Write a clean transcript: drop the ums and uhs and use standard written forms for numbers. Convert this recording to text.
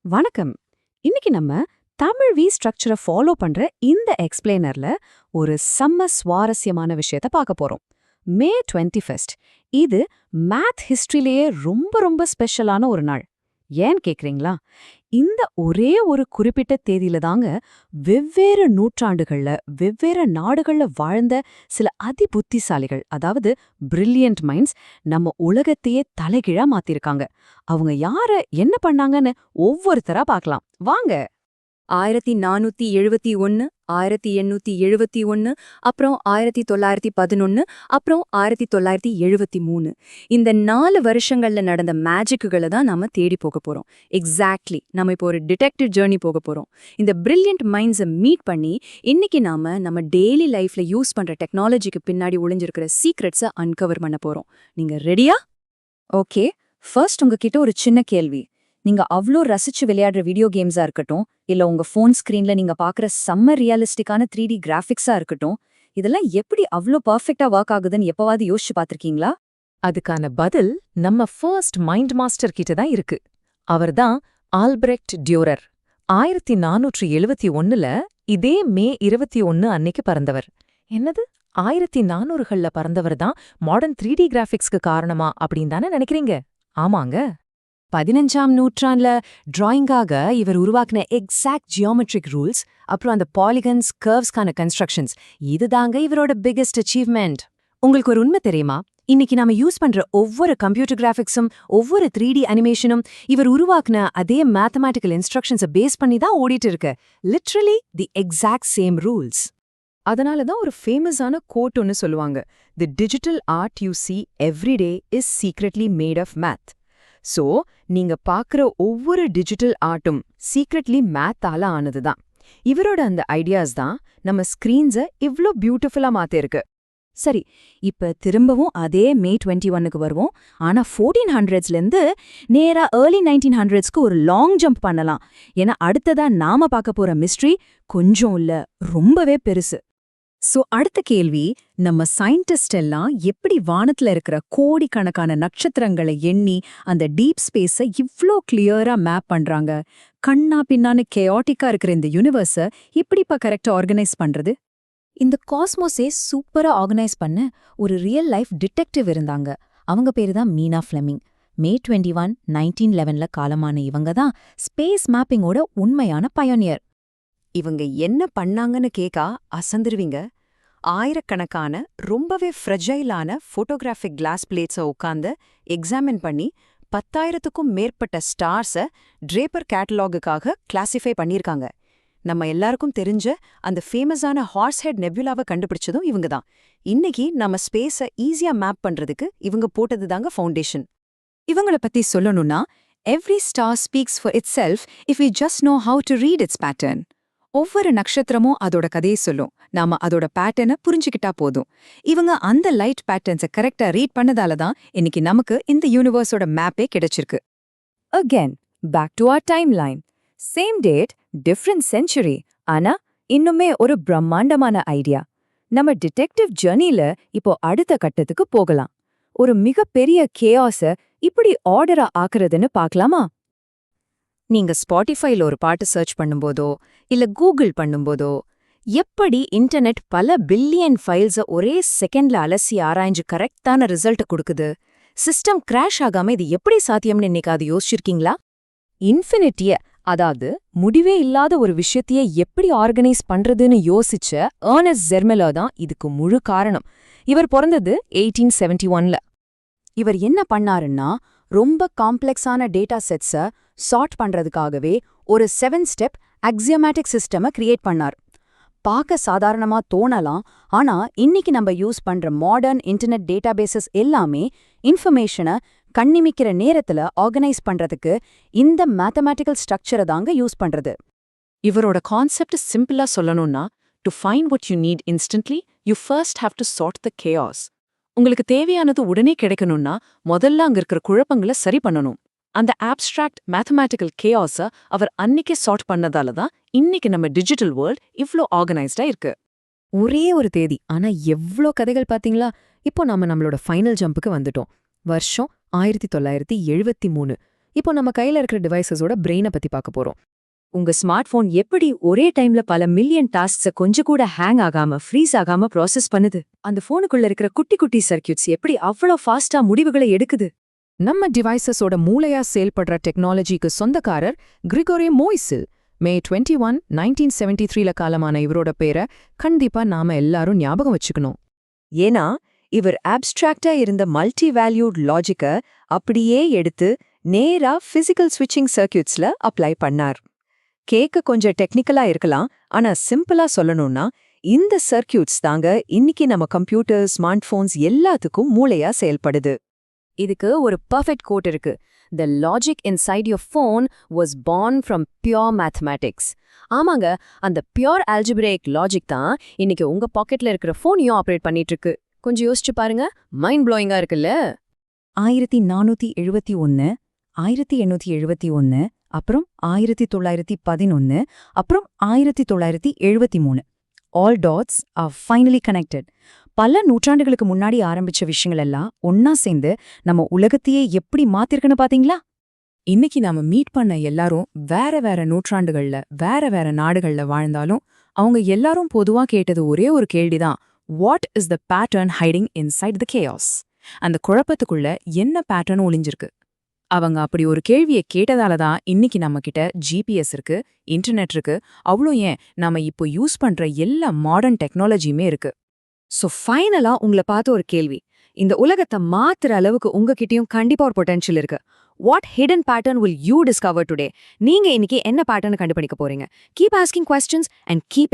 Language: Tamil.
வணக்கம். இன்னைக்கு நம்ம தமிழ் ஸ்ட்ரக்சரை ஃபாலோ பண்ற இந்த எக்ஸ்பிளைனர்ல ஒரு செம்ம சுவாரஸ்யமான விஷயத்த பார்க்க போறோம். மே 21 இது மேத் ஹிஸ்டரியிலேயே ரொம்ப ரொம்ப ஸ்பெஷலான ஒரு நாள். ஏன் கேக்குறீங்களா? இந்த ஒரே ஒரு குறிப்பிட்ட தேதியில தாங்க வெவ்வேறு நூற்றாண்டுகள்ல வெவ்வேறு நாடுகள்ல வாழ்ந்த சில புத்திசாலிகள், அதாவது பிரில்லியன்ட் மைண்ட்ஸ், நம்ம உலகத்தையே தலைகீழா மாத்திருக்காங்க. அவங்க யார என்ன பண்ணாங்கன்னு ஒவ்வொருத்தரா பார்க்கலாம் வாங்க. 1471, 1871, அப்புறம் 1911, அப்புறம் 1973. இந்த 4 வருஷங்கள்ல நடந்த மேஜிக்குகளை தான் நாம தேடி போக போறோம். எக்ஸாக்ட்லி, நம்ம இப்போ ஒரு டிடெக்டிவ் ஜர்னி போக போறோம். இந்த பிரில்லியன்ட் மைண்ட்ஸை மீட் பண்ணி இன்னைக்கு நம்ம டெய்லி லைஃப்ல யூஸ் பண்ற டெக்னாலஜிக்கு பின்னாடி ஒளிஞ்சிருக்கிற சீக்ரெட்ஸை அன்கவர் பண்ண போறோம். நீங்க ரெடியா? ஓகே, ஃபர்ஸ்ட் உங்ககிட்ட ஒரு சின்ன கேள்வி. நீங்க அவ்ளோ ரசிச்சு விளையாடுற வீடியோ கேம்ஸா இருக்கட்டும், இல்ல உங்க ஃபோன் ஸ்கிரீன்ல நீங்க பாக்குற செம்ம ரியலிஸ்டிக்கான 3D கிராஃபிக்ஸா இருக்கட்டும், இதெல்லாம் எப்படி அவ்ளோ பர்ஃபெக்ட்டா ஒர்க் ஆகுதுன்னு எப்பவாவது யோசிச்சு பார்த்திருக்கீங்களா? அதுக்கான பதில் நம்ம ஃபர்ஸ்ட் மைண்ட் மாஸ்டர் கிட்ட தான் இருக்கு. அவர்தான் ஆல்பிரெக்ட் டியூரர். 1471ல இதே மே 21 அன்னைக்கு பிறந்தவர். என்னது, 1400கள்ல பிறந்தவர் தான் மாடர்ன் 3D கிராஃபிக்ஸ்க்கு காரணமா அப்படின்னு தானே நினைக்கிறீங்க? ஆமாங்க. 15ஆம் நூற்றாண்டுல டிராயிங்காக இவர் உருவாக்கின எக்ஸாக்ட் ஜியோமெட்ரிக் ரூல்ஸ், அப்புறம் அந்த பாலிகன்ஸ், கர்வ்ஸ்கான கன்ஸ்ட்ரக்ஷன்ஸ், இதுதாங்க இவரோட பிகெஸ்ட் அச்சீவ்மெண்ட். உங்களுக்கு ஒரு உண்மை தெரியுமா? இன்னைக்கு நாம யூஸ் பண்ற ஒவ்வொரு கம்ப்யூட்டர் கிராஃபிக்ஸும் ஒவ்வொரு 3D அனிமேஷனும் இவர் உருவாக்குன அதே மேத்தமேட்டிக்கல் இன்ஸ்ட்ரக்ஷன்ஸை பேஸ் பண்ணி தான் ஓடிட்டு இருக்கு. Literally the exact same rules. அதனால தான் ஒரு ஃபேமஸான கோட் ஒன்னு சொல்லுவாங்க. தி digital art you see every day is secretly made of math. So, நீங்க பாக்குற ஒவ்வொரு டிஜிட்டல் ஆர்ட்டும் சீக்ரெட்லி மேத்தால ஆனதுதான். இவரோட அந்த ஐடியாஸ் தான் நம்ம ஸ்கிரீன்ஸை இவ்ளோ பியூட்டிஃபுல்லா மாத்திருக்கு. சரி, இப்ப திரும்பவும் அதே மே 21க்கு வருவோம். ஆனா 1400ஸ்லேருந்து நேரா ஏர்லி 1900ஸ்க்கு ஒரு லாங் ஜம்ப் பண்ணலாம். ஏன்னா அடுத்ததா நாம பார்க்க போற மிஸ்ட்ரி கொஞ்சம் இல்ல, ரொம்பவே பெருசு. சோ அடுத்த கேள்வி, நம்ம சயின்டிஸ்ட் எல்லாம் எப்படி வானத்துல இருக்கிற கோடிக்கணக்கான நட்சத்திரங்களை எண்ணி அந்த டீப் ஸ்பேஸை இவ்ளோ கிளியரா மேப் பண்றாங்க? கண்ணா பின்னான்னு கேயாட்டிக்கா இருக்கிற இந்த யூனிவர்ஸை எப்படிப்பா கரெக்டா ஆர்கனைஸ் பண்றது? இந்த காஸ்மோஸே சூப்பரா ஆர்கனைஸ் பண்ண ஒரு ரியல் லைஃப் டிடெக்டிவ் இருந்தாங்க. அவங்க பேரு தான் மீனா ஃப்ளெமிங். மே 21, 1911ல காலமான இவங்க தான் ஸ்பேஸ் மேப்பிங்கோட உண்மையான பயோனியர். இவங்க என்ன பண்ணாங்கன்னு கேக்கா அசந்துருவீங்க. ஆயிரக்கணக்கான ரொம்பவே ஃப்ரெஜைலான ஃபோட்டோகிராஃபிக் கிளாஸ் பிளேட்ஸை உட்காந்து எக்ஸாமின் பண்ணி 10,000க்கும் மேற்பட்ட ஸ்டார்ஸை ட்ரேப்பர் கேட்டலாகுக்காக கிளாசிஃபை பண்ணியிருக்காங்க. நம்ம எல்லாருக்கும் தெரிஞ்ச அந்த ஃபேமஸான ஹார்ஸ் ஹெட் நெபுலாவை கண்டுபிடிச்சதும் இவங்க தான். இன்னைக்கு நம்ம ஸ்பேஸை ஈஸியா மேப் பண்றதுக்கு இவங்க போட்டது தாங்க ஃபவுண்டேஷன். இவங்கள பத்தி சொல்லணும்னா, every star speaks for itself if we just know how to read its pattern. ஒவ்வொரு நட்சத்திரமும் அதோட கதையை சொல்லும். நாம அதோட பேட்டர்னை புரிஞ்சுக்கிட்டா போதும். இவங்க அந்த லைட் பேட்டர்ன்ஸை கரெக்டா ரீட் பண்ணதால தான் இன்னைக்கு நமக்கு இந்த யூனிவர்ஸோட மேப்பே கிடைச்சிருக்கு. Again back to our timeline. Same date, different century, ஆனா இன்னுமே ஒரு பிரம்மாண்டமான ஐடியா. நம்ம டிடெக்டிவ் ஜர்னில இப்போ அடுத்த கட்டத்துக்கு போகலாம். ஒரு மிகப்பெரிய கேஆஸ இப்படி ஆர்டரா ஆக்குறதுன்னு பார்க்கலாமா? நீங்க ஸ்பாட்டிஃபைல ஒரு பாட்டு சர்ச் பண்ணும்போதோ இல்ல கூகுள் பண்ணும்போதோ எப்படி இன்டர்நெட் பல பில்லியன் ஃபைல்ஸை ஒரே செகண்ட்ல அலசி ஆராய்ஞ்சு கரெக்டான ரிசல்ட் கொடுக்குது? சிஸ்டம் கிராஷ் ஆகாம இது எப்படி சாத்தியம்னு இன்னைக்கு யோசிச்சிருக்கீங்களா? இன்ஃபினிட்டிய, அதாவது முடிவே இல்லாத ஒரு விஷயத்தையே எப்படி ஆர்கனைஸ் பண்றதுன்னு யோசிச்ச ஏர்னஸ்ட் ஜெர்மெலர் தான் இதுக்கு முழு காரணம். இவர் பிறந்தது 1871ல. இவர் என்ன பண்ணாருன்னா, ரொம்ப காம்ப்ளெக்ஸான டேட்டா செட்ஸை சார்ட் பண்றதுக்காகவே ஒரு 7 ஸ்டெப் அக்சியோமேட்டிக் சிஸ்டமை கிரியேட் பண்ணார். பார்க்க சாதாரணமா தோணலாம், ஆனா இன்னைக்கு நம்ம யூஸ் பண்ற மாடர்ன் இன்டர்நெட் டேட்டாபேசஸ் எல்லாமே இன்ஃபர்மேஷனை கண்ணிமிக்கிற நேரத்துல ஆர்கனைஸ் பண்றதுக்கு இந்த மேத்தமேட்டிக்கல் ஸ்ட்ரக்சரை தாங்க யூஸ் பண்றது. இவரோட கான்செப்ட் சிம்பிளா சொல்லணும்னா, to find what you need instantly, you first have to chart the chaos. உங்களுக்கு தேவையானது உடனே கிடைக்கணும்னா முதல்ல அங்க இருக்கிற குழப்பங்களை சரி பண்ணணும். அந்த ஆப்ஸ்ட்ராக்ட் மேத்தமேட்டிக்கல் கேஆஸை அவர் அன்னைக்கே சார்ட் பண்ணதால தான் இன்னைக்கு நம்ம டிஜிட்டல் வேர்ல்ட் இவ்ளோ ஆர்கனைஸ்டா இருக்கு. ஒரே ஒரு தேதி, ஆனா எவ்ளோ கதைகள் பாத்தீங்களா? இப்போ நாம நம்மளோட ஃபைனல் ஜம்புக்கு வந்துட்டோம். வருஷம் 1973. இப்போ நம்ம கையில இருக்கிற டிவைசஸோட பிரெயினை பத்தி பார்க்க போறோம். உங்க ஸ்மார்ட் போன் எப்படி ஒரே டைம்ல பல மில்லியன் டாஸ்க்ஸ கொஞ்சம் கூட ஹேங் ஆகாம ஃப்ரீஸ் ஆகாம ப்ராசஸ் பண்ணுது? அந்த போனுக்குள்ள இருக்கிற குட்டி குட்டி சர்க்கியூட்ஸ் எப்படி அவ்வளோ ஃபாஸ்டா முடிவுகளை எடுக்குது? நம்ம டிவைசஸோட மூளையா செயல்படுற டெக்னாலஜிக்கு சொந்தக்காரர் கிரிகோரி மோய்சில். மே 21, 1973ல காலமான இவரோட பேரை கண்டிப்பா நாம எல்லாரும் ஞாபகம் வச்சுக்கணும். ஏன்னா இவர் ஆப்ஸ்ட்ராக்டா இருந்த மல்டி வேல்யூட் லாஜிக்க அப்படியே எடுத்து நேரா பிசிக்கல் ஸ்விட்சிங் சர்க்கியூட்ஸ்ல அப்ளை பண்ணார். கேட்க கொஞ்சம் டெக்னிக்கலா இருக்கலாம், ஆனா சிம்பிளா சொல்லணும்னா இந்த சர்க்கியூட்ஸ் தாங்க இன்னைக்கு நம்ம கம்ப்யூட்டர், ஸ்மார்ட் போன்ஸ் எல்லாத்துக்கும் மூளையா செயல்படுது. இதுக்கு ஒரு பர்ஃபெக்ட் கோட் இருக்கு. The logic inside your phone was born from pure mathematics. ஆமாங்க, அந்த பியூர் algebraic லாஜிக் தான் இன்னைக்கு உங்க பாக்கெட்ல இருக்கிற போனையும் ஆபரேட் பண்ணிட்டு இருக்கு. கொஞ்சம் யோசிச்சு பாருங்க, மைண்ட் ப்ளோயிங்கா இருக்குல்ல? 1471, 1871, அப்புறம் 1911, அப்புறம் 1973. All dots are finally connected. பல நூற்றாண்டுகளுக்கு முன்னாடி ஆரம்பிச்ச விஷயங்கள் எல்லாம் ஒன்னா சேர்ந்து நம்ம உலகத்தையே எப்படி மாத்திருக்குன்னு பாத்தீங்களா? இன்னைக்கு நாம மீட் பண்ண எல்லாரும் வேற வேற நூற்றாண்டுகள்ல வேற வேற நாடுகள்ல வாழ்ந்தாலும் அவங்க எல்லாரும் பொதுவா கேட்டது ஒரே ஒரு கேள்விதான்: what is the pattern hiding inside the chaos? அந்த குழப்பத்துக்குள்ள என்ன பேட்டர்ன் ஒளிஞ்சிருக்கு? அவங்க அப்படி ஒரு கேள்வியை கேட்டதால தான் இன்னைக்கு நம்ம கிட்ட ஜிபிஎஸ் இருக்கு, இன்டர்நெட் இருக்கு, அவ்வளோ ஏன் நாம இப்போ யூஸ் பண்ற எல்லா மாடர்ன் டெக்னாலஜியுமே இருக்கு. சோ ஃபைனலா உங்களை பார்த்து ஒரு கேள்வி. இந்த உலகத்தை மாத்துற அளவுக்கு உங்ககிட்டயும் கண்டிப்பா ஒரு பொட்டன்ஷியல் இருக்கு. What hidden pattern will you discover today? நீங்க இன்னைக்கு என்ன பேட்டர்ன் கண்டுபிடிக்க போறீங்க? Keep asking questions and keep